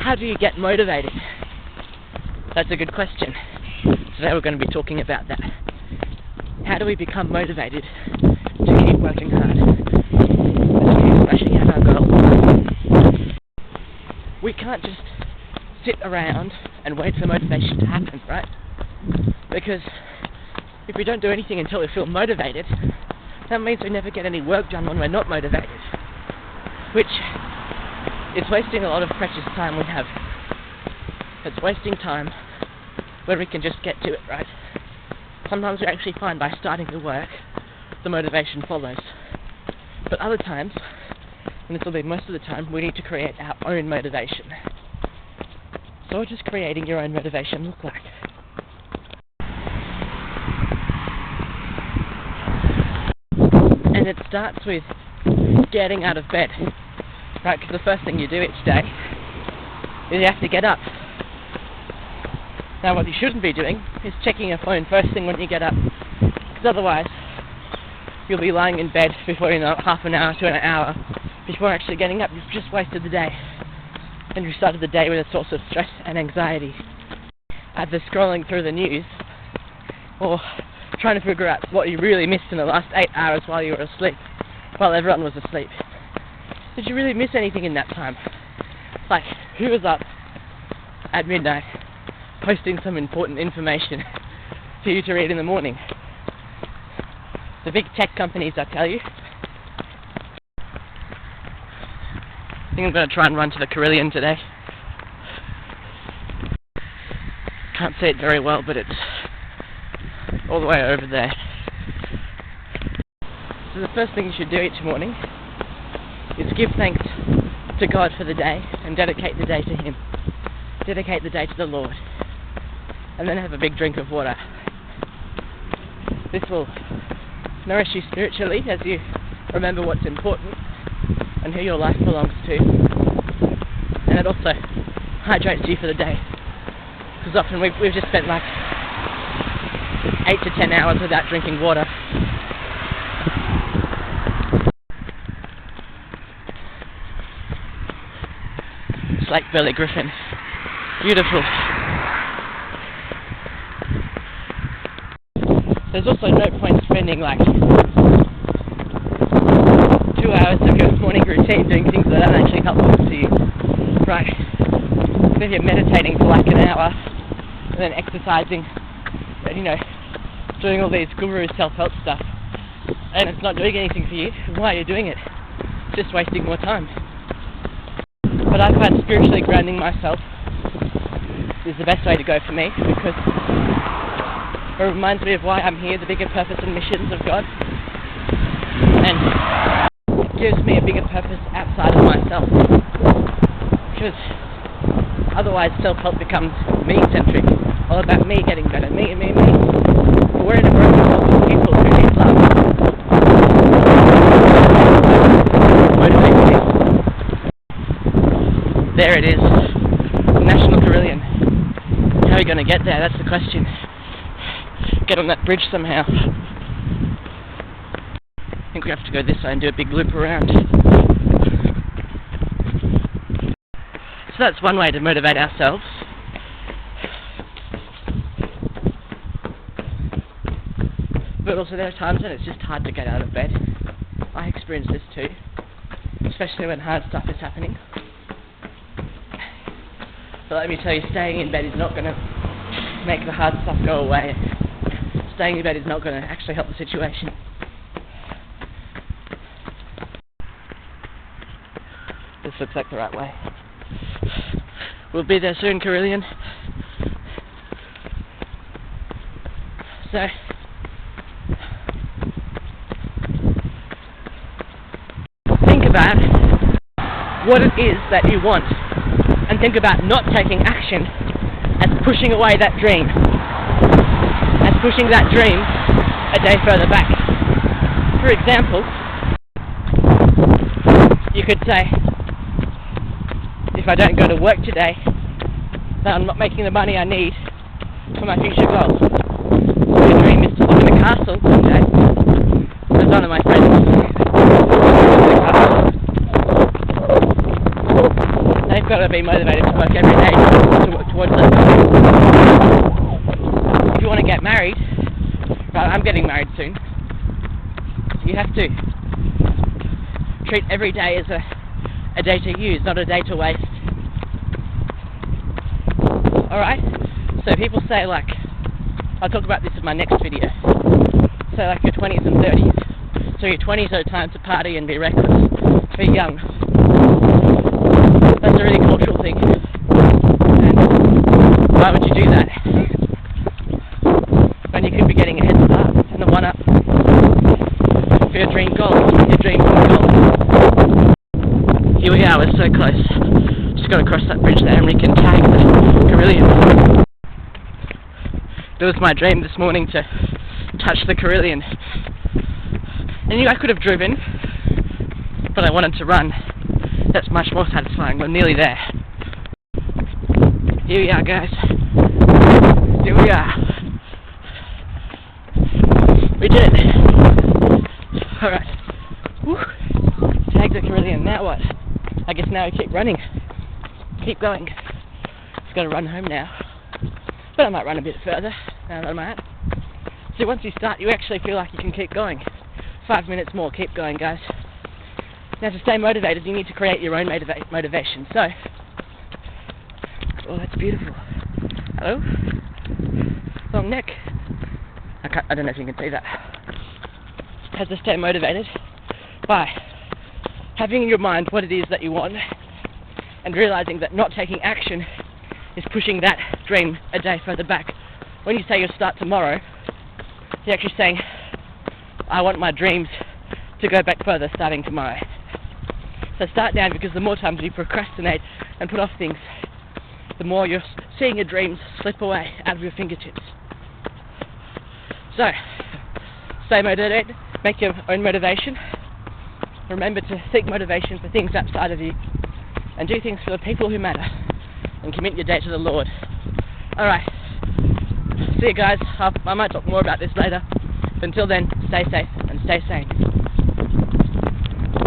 how do you get motivated? That's a good question. Today we're going to be talking about that. How do we become motivated to keep working hard, to keep smashing out our goals? We can't just sit around and wait for motivation to happen, right? Because if we don't do anything until we feel motivated, that means we never get any work done when we're not motivated, which is wasting a lot of precious time we have. It's wasting time when we can just get to it, right? Sometimes we actually find by starting the work, the motivation follows. But other times, and this will be most of the time, we need to create our own motivation. So what does creating your own motivation look like? And it starts with getting out of bed, right? Because the first thing you do each day is you have to get up. Now what you shouldn't be doing is checking your phone first thing when you get up, because otherwise you'll be lying in bed before you know it, half an hour to an hour before actually getting up. You've just wasted the day, and you started the day with a source of stress and anxiety, either scrolling through the news or trying to figure out what you really missed in the last 8 hours while you were asleep, while everyone was asleep. Did you really miss anything in that time? Like, who was up at midnight posting some important information for you to read in the morning? The big tech companies, I tell you. I think I'm going to try and run to the Carillion today. Can't see it very well, but it's all the way over there. So the first thing you should do each morning is give thanks to God for the day and dedicate the day to Him. Dedicate the day to the Lord. And then have a big drink of water. This will nourish you spiritually as you remember what's important and who your life belongs to. And it also hydrates you for the day. Because often we've just spent like 8 to 10 hours without drinking water. It's like Billy Griffin. Beautiful. There's also no point spending like 2 hours of your morning routine doing things that aren't actually helpful to you. Right. So if you're meditating for like an hour and then exercising and, you know, doing all these guru self-help stuff and it's not doing anything for you, why are you doing it? It's just wasting more time. But I find spiritually grounding myself is the best way to go for me, because it reminds me of why I'm here, the bigger purpose and missions of God, and it gives me a bigger purpose outside of myself, because otherwise self-help becomes me-centric, all about me getting better, me. But we're in a broken world of people who need love. Motivate me. There it is, the National Carillion. How are you going to get there? That's the question. Get on that bridge somehow. I think we have to go this way and do a big loop around. So that's one way to motivate ourselves. But also there are times when it's just hard to get out of bed. I experience this too, especially when hard stuff is happening. But let me tell you, staying in bed is not going to make the hard stuff go away. Staying in bed is not going to actually help the situation. This looks like the right way. We'll be there soon, Carillion. So, think about what it is that you want, and think about not taking action as pushing away that dream, as pushing that dream a day further back. For example, you could say, if I don't go to work today, then I'm not making the money I need for my future goals. My dream is to live in a castle one day. As one of my friends lives in a castle. They got to be motivated to work every day towards that. If you want to get married, right, I'm getting married soon, you have to treat every day as a day to use, not a day to waste. Alright? So people say, like, I'll talk about this in my next video. So like your 20s and 30s. So your 20s are a time to party and be reckless, be young. That's a really cultural thing. And why would you do that? When you could be getting a head start and a one-up for your dream goal, your dream goal. Here we are, we're so close. Just got to cross that bridge there and we can tag the Carillion. It was my dream this morning to touch the Carillion. And I could have driven, but I wanted to run. That's much more satisfying. We're nearly there. Here we are, guys. Here we are. We did it. Alright. Tag the Carillion. Now what? I guess now we keep running. Keep going. Just gotta run home now. But I might run a bit further now that I'm out. So once you start, you actually feel like you can keep going. 5 minutes more, keep going, guys. Now to stay motivated, you need to create your own motivation. So, oh, that's beautiful. Hello? Long neck. I don't know if you can see that. How to stay motivated? By having in your mind what it is that you want and realizing that not taking action is pushing that dream a day further back. When you say you'll start tomorrow, you're actually saying, I want my dreams to go back further starting tomorrow. So start now, because the more times you procrastinate and put off things, the more you're seeing your dreams slip away out of your fingertips. So, stay motivated, make your own motivation. Remember to seek motivation for things outside of you, and do things for the people who matter, and commit your day to the Lord. Alright, see you guys. I might talk more about this later. But until then, stay safe and stay sane.